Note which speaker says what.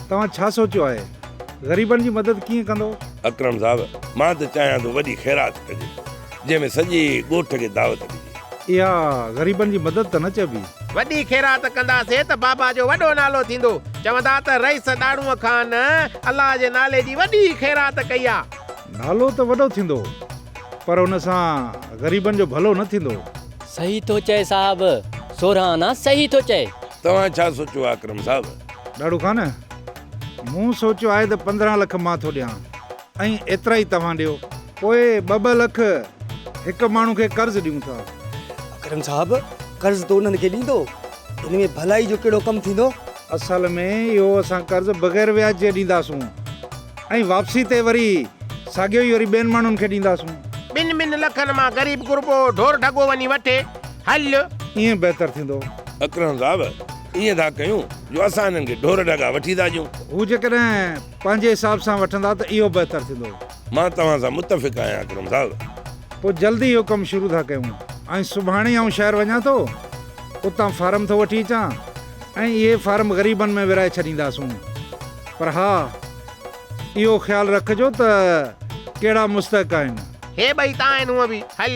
Speaker 1: तव्हां छा सोचियो आहे ग़रीबनि जी मदद कीअं कंदो?
Speaker 2: अकरम साहब, मां त चाहियां थो वॾी ख़ैरात कजे जंहिंमें सॼे ॻोठ खे दावत ॾिजे।
Speaker 1: इहा ग़रीबनि जी मदद त न चइबी।
Speaker 3: वॾी ख़ैरात कंदासीं त बाबा जो वॾो नालो थींदो। चवंदा त रईस ॾाढ़ूअ ख़ान अलाह जे नाले जी वॾी ख़ैरात कई आहे।
Speaker 1: नालो त वॾो थींदो पर हुन सां ग़रीबनि जो भलो न थींदो।
Speaker 4: सही थो चए साहब, सोरहाना सही थो चए।
Speaker 2: तव्हां छा सोचियो आहे अकरम साहब?
Speaker 1: ॾाढ़ू ख़ान, मूं सोचियो आहे त 15 लख मां थो ॾियां ऐं एतिरा ई तव्हां ॾियो, पोइ 2 लख हिकु माण्हू खे कर्ज़ ॾियूं था।
Speaker 5: अकरम साहब, कर्ज़ तो उन्हनि खे ॾींदो, इन में भलाई जो कहिड़ो कमु थींदो?
Speaker 1: असल में इहो असां कर्ज़ बग़ैर व्याज जे ॾींदासूं ऐं वापसी ते वरी साॻियो ई वरी ॿियनि माण्हुनि खे ॾींदासूं।
Speaker 3: 2 लखनि मां ग़रीब गुरबो ढोर ढगो वञी वठे, हल।
Speaker 1: ईअं बहितर थींदो।
Speaker 2: अकरम साहब, ईअं था कयूं जो असां हिननि खे ढोर ढगा वठी था ॾियूं।
Speaker 1: हू जेकॾहिं पंहिंजे हिसाब सां वठंदा त इहो बहितर थींदो।
Speaker 2: मां तव्हां सां मुतफ़िक़ आहियां अकरम साहब।
Speaker 1: पोइ जल्दी इहो कमु शुरू था कयूं ऐं सुभाणे आउं शहर वञा थो, उतां फार्म थो वठी अचां ऐं इहे फार्म ग़रीबनि में विराए छॾींदासूं। पर हा, इहो ख़्यालु रखिजो त कहिड़ा मुस्तक़ आहिनि।
Speaker 3: हे ॿई तव्हां आहिनि हूअं बि, हल।